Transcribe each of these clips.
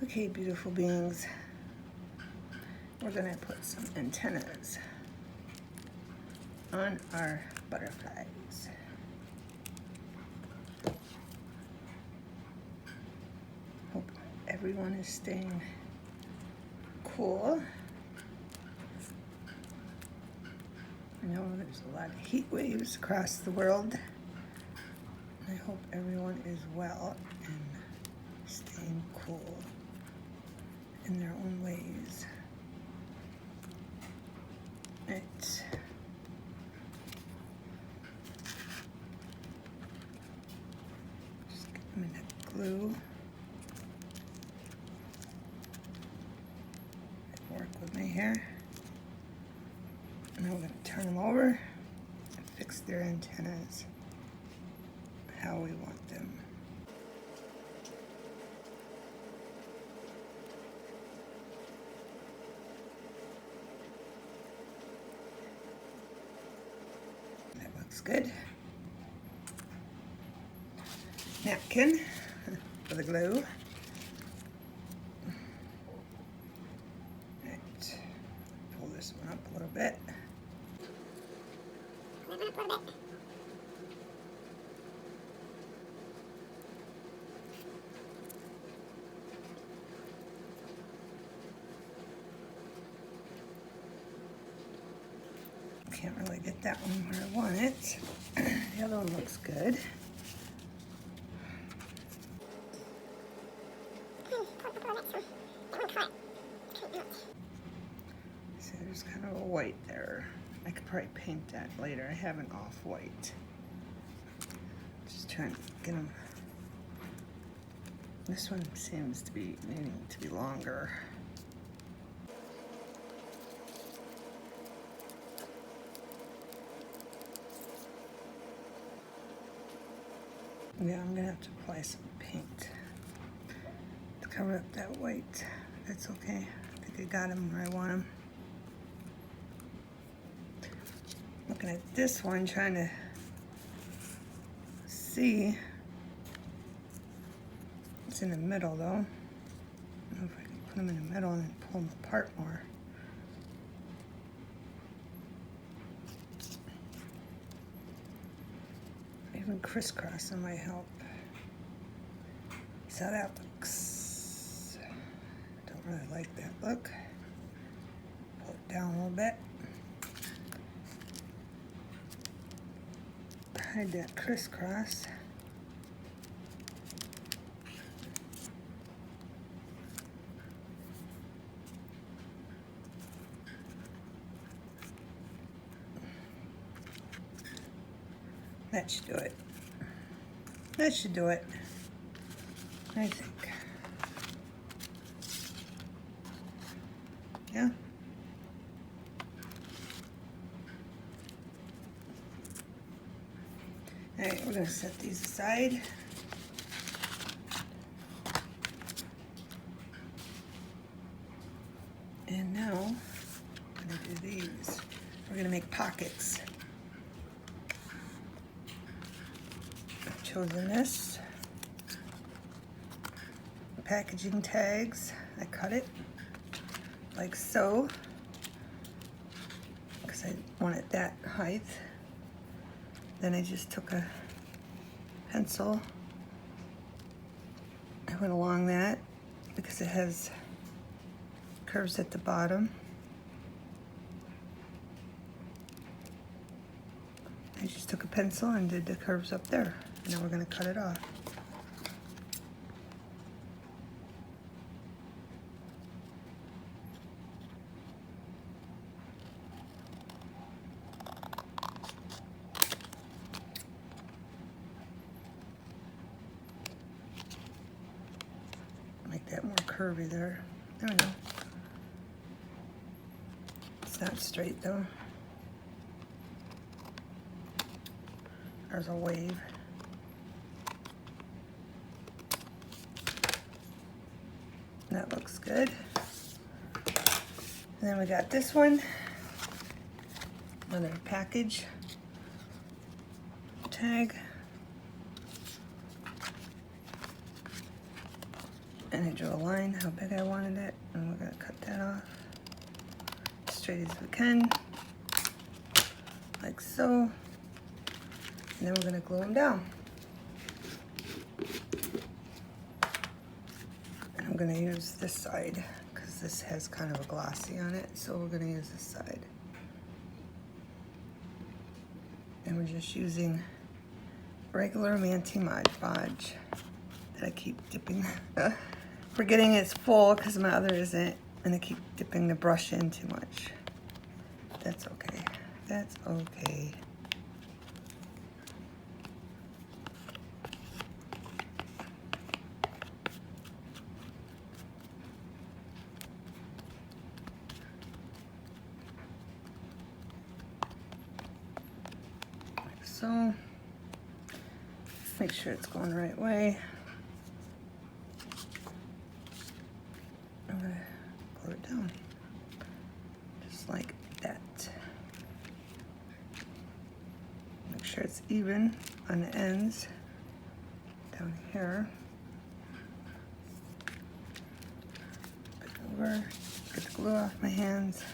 Okay, beautiful beings, we're gonna put some antennas on our butterflies. Hope everyone is staying cool. I know there's a lot of heat waves across the world. I hope everyone is well and staying cool in their own ways. Right. Just get a minute glue. Work with me here. Now we're going to turn them over and fix their antennas how we want them. That looks good. Napkin for the glue. Right. Pull this one up a little bit. Can't really get that one where I want it. The other one looks good. So there's kind of a white there. I could probably paint that later. I have an off-white. Just trying to get them. This one seems to be needing to be longer. Yeah, I'm gonna have to apply some paint to cover up that white. That's okay. I think I got them where I want them. Looking at this one, trying to see. It's in the middle though. I don't know if I can put them in the middle and then pull them apart more. Even crisscrossing might help. So that looks, don't really like that look. Pull it down a little bit. Hide that crisscross. That should do it. That should do it, I think. Yeah. All right, we're gonna set these aside. And now, I'm gonna do these. We're gonna make pockets. I've chosen this. Packaging tags. I cut it like so, because I want it that height. Then I just took a pencil. I went along that because it has curves at the bottom. I just took a pencil and did the curves up there. Now we're going to cut it off. Make that more curvy there. There we go. It's not straight though. There's a wave. That looks good. And then we got this one. Another package tag. And I drew a line how big I wanted it, and we're gonna cut that off straight as we can, like so. And then we're gonna glue them down. And I'm gonna use this side because this has kind of a glossy on it, so we're gonna use this side. And we're just using regular Manti Mod Podge that I keep dipping. Forgetting it's full because my other isn't, and I keep dipping the brush in too much. That's okay. That's okay. Like so. Make sure it's going the right way. I'm gonna glue it down, just like that. Make sure it's even on the ends down here. Put it over, get the glue off my hands.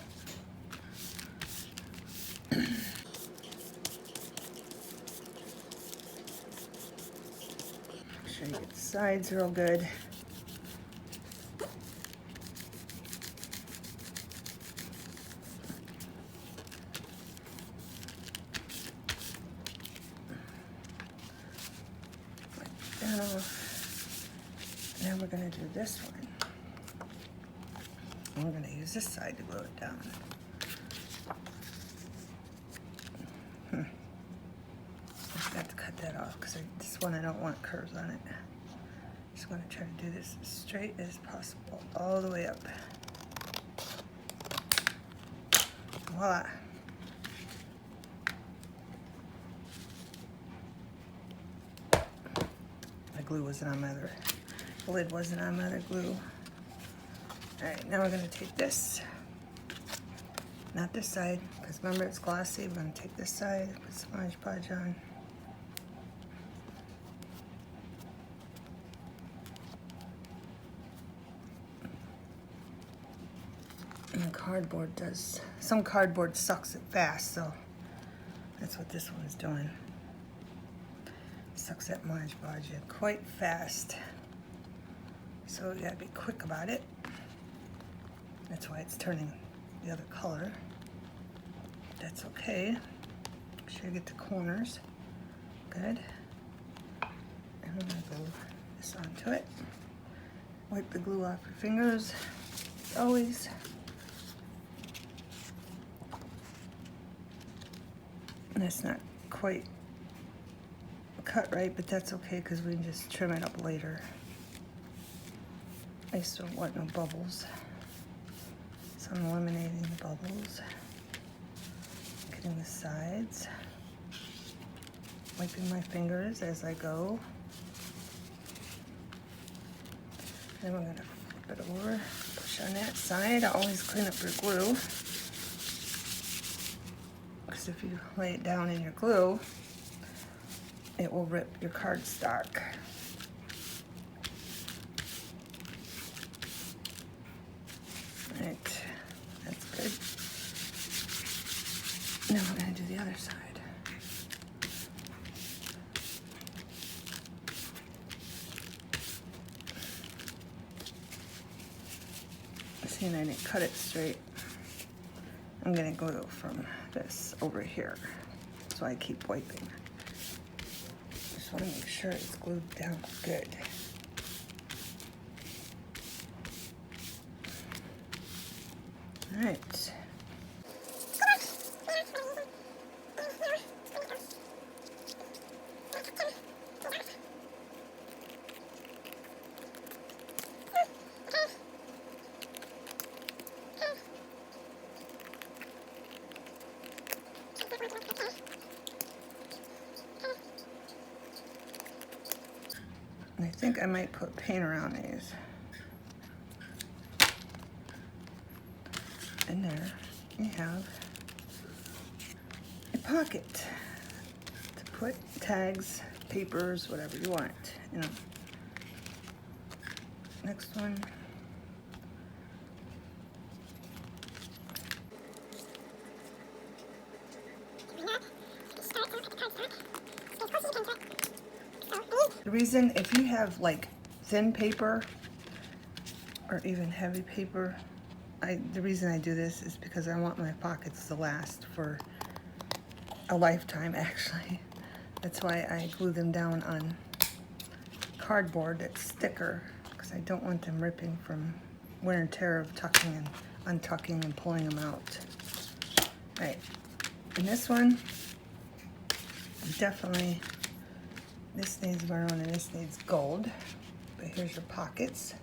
Make sure you get the sides real good. And then we're going to do this one. And we're going to use this side to glue it down. I forgot to cut that off because this one I don't want curves on it. Just going to try to do this as straight as possible all the way up. Voila. My glue wasn't on my other, the lid wasn't on my other glue. All right, now we're gonna take this, not this side, because remember it's glossy. We're gonna take this side, put some Mod Podge on. And the cardboard does, some cardboard sucks it fast, so that's what this one is doing. Sucks that Mod Podge in quite fast. So you gotta be quick about it. That's why it's turning the other color. That's okay. Make sure you get the corners. Good. And I'm gonna glue this onto it. Wipe the glue off your fingers, as always. And that's not quite cut right, but that's okay because we can just trim it up later. I just don't want no bubbles. So I'm eliminating the bubbles. Getting the sides. Wiping my fingers as I go. Then we're gonna flip it over, push on that side. I always clean up your glue. Because if you lay it down in your glue, it will rip your cardstock. Right, that's good. Now we're gonna do the other side. See, and I didn't cut it straight. I'm gonna glue from this over here. So I keep wiping. Just wanna make sure it's glued down good. All right. I think I might put paint around these. And there you have a pocket to put tags, papers, whatever you want, you know. Next one. The reason, if you have like thin paper or even heavy paper, the reason I do this is because I want my pockets to last for a lifetime, actually. That's why I glue them down on cardboard that's thicker, because I don't want them ripping from wear and tear of tucking and untucking and pulling them out. Right, and this one, definitely, this needs maroon and this needs gold, but here's your pockets.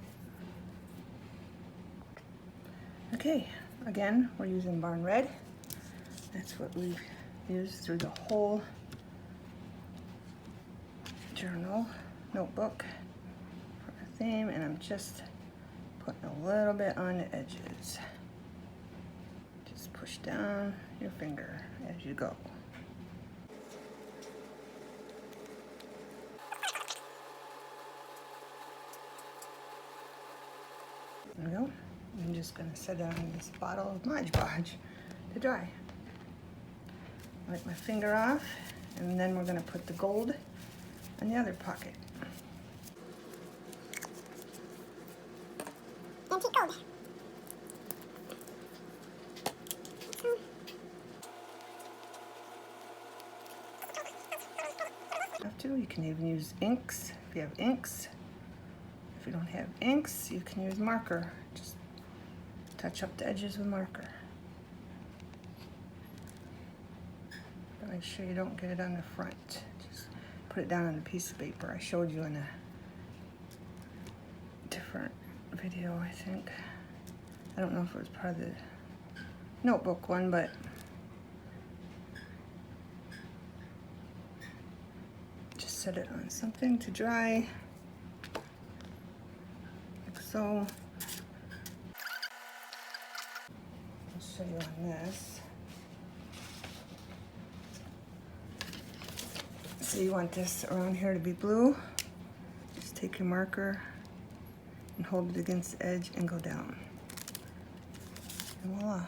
Okay, again, we're using Barn Red. That's what we've used through the whole journal, notebook for our theme, and I'm just putting a little bit on the edges. Just push down your finger as you go. There we go. I'm just going to set it on this bottle of Mod Podge to dry. Wipe my finger off, and then we're going to put the gold in the other pocket. Antique gold. You can even use inks if you have inks. If you don't have inks, you can use marker. Just touch up the edges with marker. But make sure you don't get it on the front. Just put it down on a piece of paper. I showed you in a different video, I think. I don't know if it was part of the notebook one, but just set it on something to dry, like so. I'll show you on this. So you want this around here to be blue. Just take your marker and hold it against the edge and go down. And voila.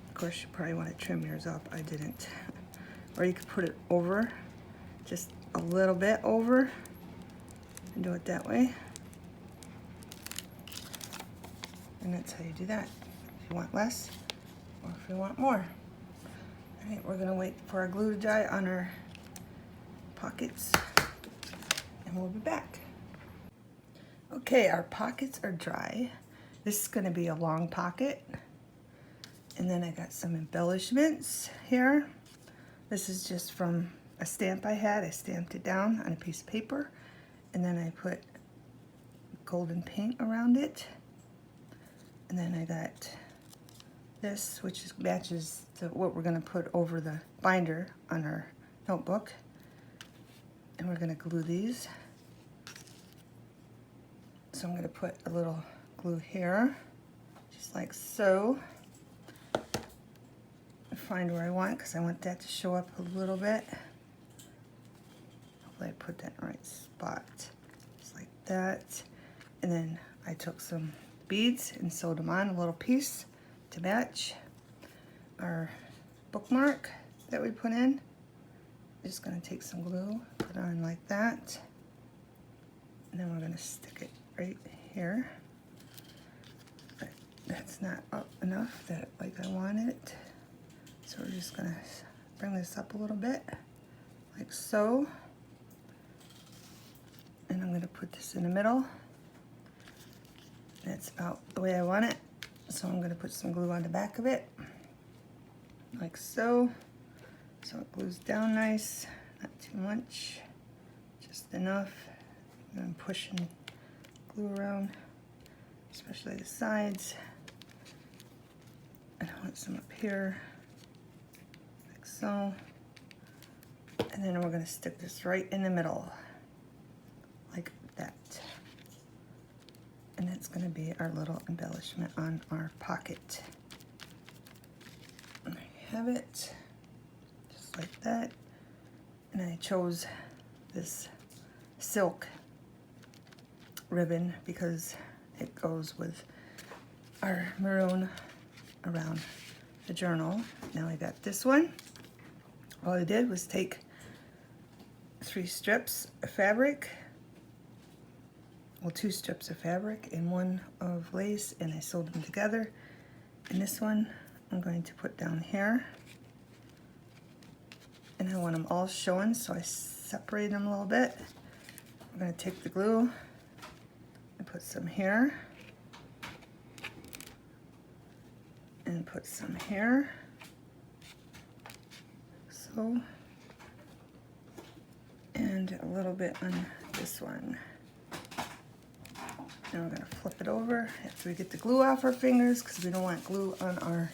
Of course, you probably want to trim yours up. I didn't. Or you could put it over, just a little bit over, and do it that way. And that's how you do that. If you want less, or if you want more. All right, we're gonna wait for our glue to dry on our pockets, and we'll be back. Okay, our pockets are dry. This is gonna be a long pocket. And then I got some embellishments here. This is just from a stamp I had. I stamped it down on a piece of paper, and then I put golden paint around it. And then I got this, which matches to what we're gonna put over the binder on our notebook. And we're gonna glue these. So I'm gonna put a little glue here, just like so. Find where I want, because I want that to show up a little bit. Hopefully I put that in the right spot, just like that. And then I took some beads and sewed them on a little piece to match our bookmark that we put in. Just gonna take some glue, put it on like that, and then we're gonna stick it right here. But that's not up enough that like I want it. So we're just gonna bring this up a little bit, like so. And I'm gonna put this in the middle. That's about the way I want it. So I'm gonna put some glue on the back of it, like so. So it glues down nice, not too much, just enough. And I'm pushing glue around, especially the sides. And I want some up here. So, and then we're going to stick this right in the middle, like that. And that's going to be our little embellishment on our pocket. And there you have it, just like that. And I chose this silk ribbon because it goes with our maroon around the journal. Now I got this one. All I did was take 3 strips of fabric, well, 2 strips of fabric and 1 of lace, and I sewed them together. And this one I'm going to put down here, and I want them all showing, so I separate them a little bit. I'm going to take the glue and put some here and put some here, so, and a little bit on this one. Now we're going to flip it over after we get the glue off our fingers, because we don't want glue on our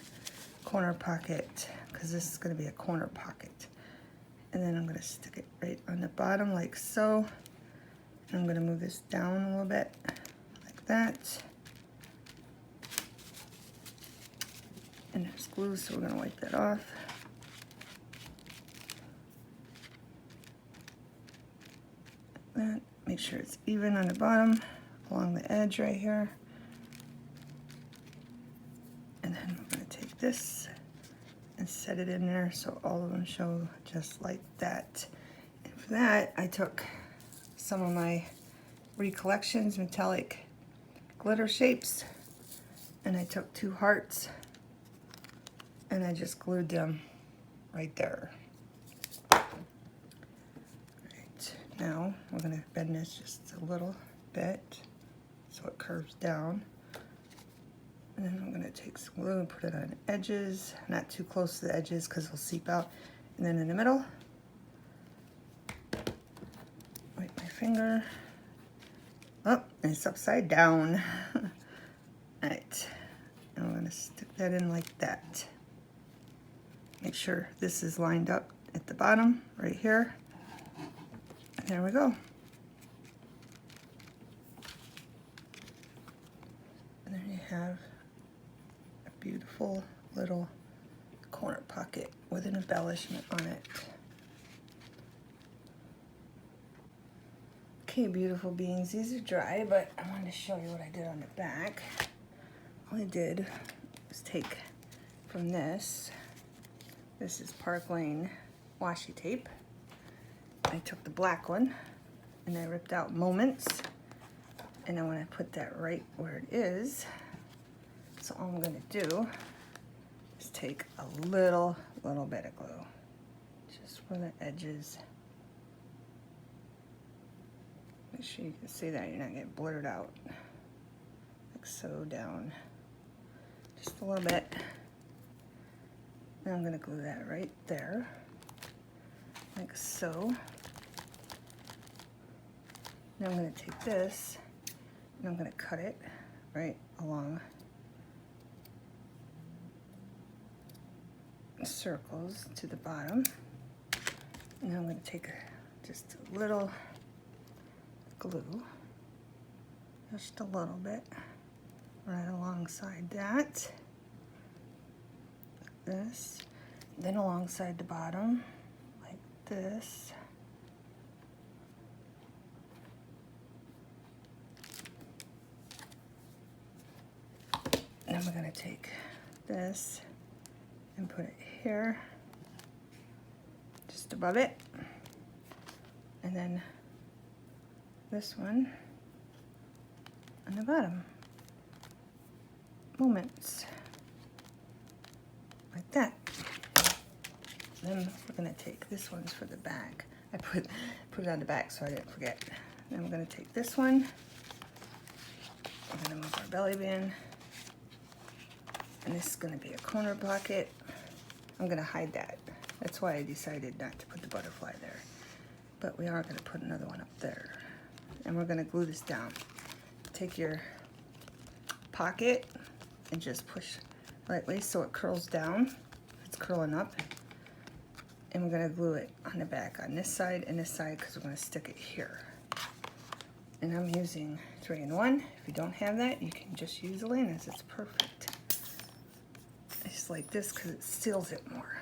corner pocket, because this is going to be a corner pocket. And then I'm going to stick it right on the bottom like so. And I'm going to move this down a little bit like that. And there's glue, so we're going to wipe that off. Like that. Make sure it's even on the bottom along the edge right here. And then we're going to take this and set it in there so all of them show just like that. And for that, I took some of my Recollections metallic glitter shapes, and I took 2 hearts and I just glued them right there. Right, now we're going to bend this just a little bit so it curves down. And then I'm going to take some glue and put it on the edges, not too close to the edges because it'll seep out. And then in the middle, wipe my finger. Oh, and it's upside down. Alright, and I'm going to stick that in like that. Make sure this is lined up at the bottom, right here. And there we go. And then you have a beautiful little corner pocket with an embellishment on it. Okay, beautiful beings, these are dry, but I wanted to show you what I did on the back. All I did was take from this is Park Lane washi tape. I took the black one and I ripped out Moments, and I want to put that right where it is. So all I'm going to do is take a little bit of glue just for the edges. Make sure you can see that you're not getting blurred out. Like so down. Just a little bit. Now I'm going to glue that right there. Like so. Now I'm going to take this and I'm going to cut it right along circles to the bottom. And now I'm going to take just a little glue, just a little bit, right alongside that, like this, then alongside the bottom, like this. Then we're going to take this and put it here, just above it, and then this one on the bottom. Moments. Like that. Then we're going to take this one's for the back. I put it on the back so I didn't forget. Then we're going to take this one. We're going to move our belly band. And this is going to be a corner pocket. I'm going to hide that. That's why I decided not to put the butterfly there. But we are going to put another one up there. And we're going to glue this down. Take your pocket and just push lightly so it curls down. It's curling up. And we're going to glue it on the back on this side and this side because we're going to stick it here. And I'm using 3-in-1. If you don't have that, you can just use Elena's. It's perfect. I just like this because it seals it more.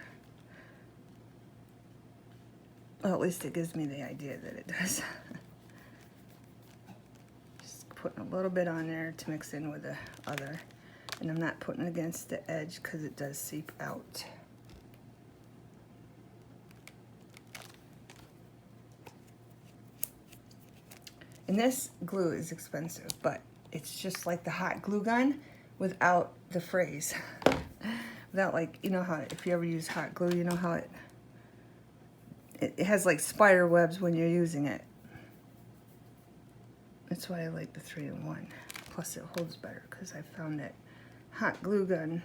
Well, at least it gives me the idea that it does. Just putting a little bit on there to mix in with the other. And I'm not putting it against the edge because it does seep out. And this glue is expensive, but it's just like the hot glue gun without the phrase. Without, like, you know how, if you ever use hot glue, you know how it has like spider webs when you're using it. That's why I like the 3-in-1. Plus it holds better because I found that hot glue gun,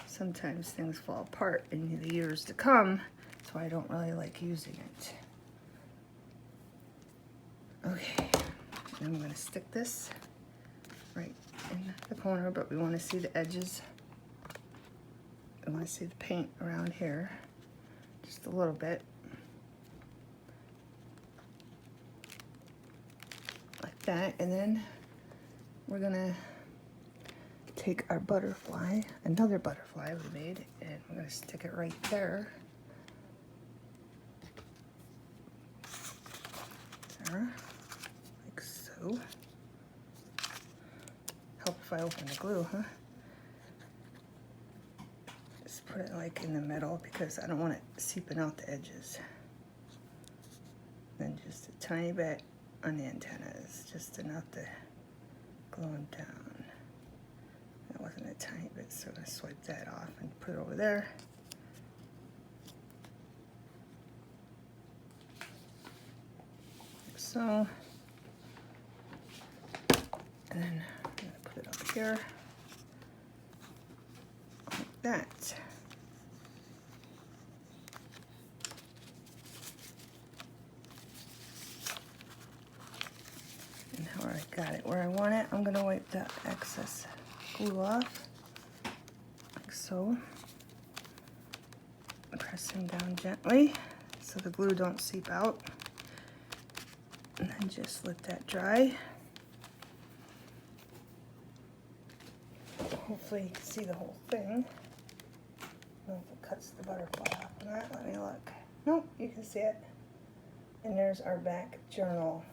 sometimes things fall apart in the years to come. That's why I don't really like using it. Okay, and I'm going to stick this right in the corner, but we want to see the edges. We want to see the paint around here, just a little bit. Like that, and then we're going to take our butterfly, another butterfly we made, and we're going to stick it right there. There. Like so. Help if I open the glue, huh? Just put it like in the middle because I don't want it seeping out the edges. Then just a tiny bit on the antennas, just enough to glue them down. That wasn't a tiny bit, so I'm going to swipe that off and put it over there. Like so. And then I'm going to put it up here, like that. And now I got it where I want it, I'm going to wipe that excess glue off, like so. Pressing down gently so the glue don't seep out. And then just let that dry. Hopefully you can see the whole thing. I don't know if it cuts the butterfly off or not. Let me look. Nope, you can see it. And there's our back journal.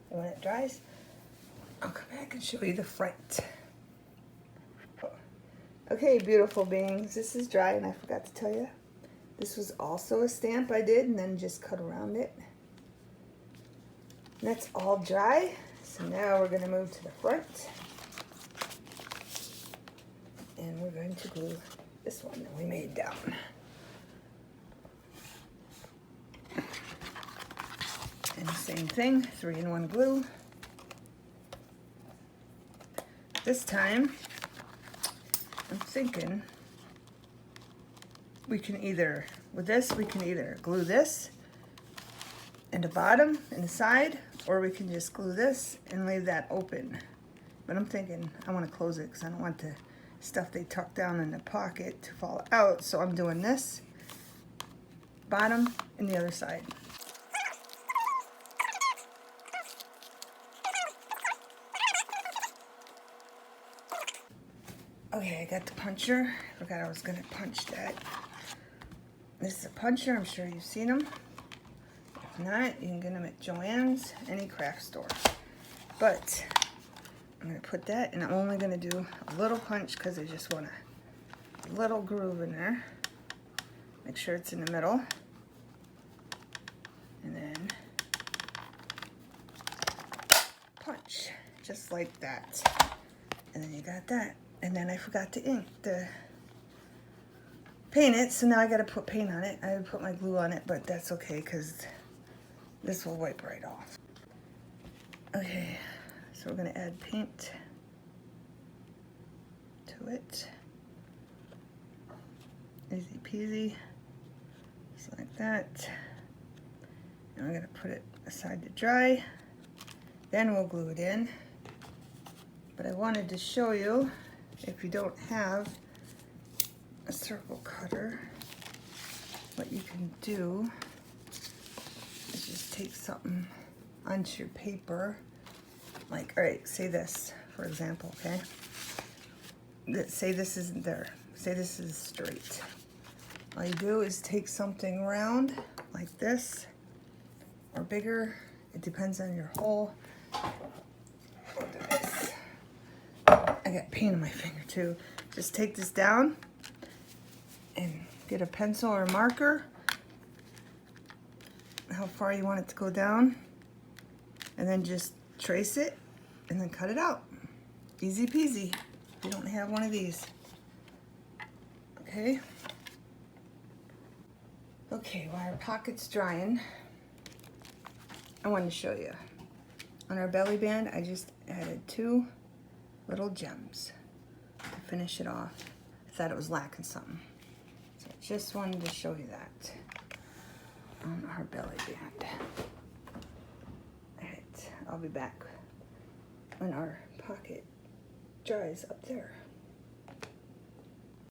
And when it dries, I'll come back and show you the front. Okay, beautiful beings. This is dry, and I forgot to tell you. This was also a stamp I did and then just cut around it. And that's all dry. So now we're going to move to the front. And we're going to glue this one that we made down. And the same thing, 3-in-1 glue. This time, I'm thinking we can either, with this, we can either glue this in the bottom and the side, or we can just glue this and leave that open. But I'm thinking I want to close it because I don't want the stuff they tuck down in the pocket to fall out. So I'm doing this bottom and the other side. Okay, I got the puncher. Forgot I was gonna punch that. This is a puncher, I'm sure you've seen them. If not, you can get them at Joann's, any craft store. But I'm gonna put that, and I'm only gonna do a little punch because I just want a little groove in there. Make sure it's in the middle. And then punch, just like that. And then you got that. And then I forgot to paint it, so now I gotta put paint on it. I would put my glue on it, but that's okay because this will wipe right off. Okay, so we're gonna add paint to it. Easy peasy, just like that. And I'm gonna put it aside to dry. Then we'll glue it in. But I wanted to show you, if you don't have a circle cutter, what you can do is just take something onto your paper, like, all right, say this, for example, okay? Say this isn't there. Say this is straight. All you do is take something round, like this, or bigger. It depends on your hole. It I got pain in my finger too. Just take this down and get a pencil or a marker, how far you want it to go down, and then just trace it and then cut it out. Easy peasy if you don't have one of these. Okay. Okay, while our pocket's drying, I wanted to show you. On our belly band, I just added 2 little gems to finish it off. I thought it was lacking something. So I just wanted to show you that on our belly band. Alright, I'll be back when our pocket dries up there.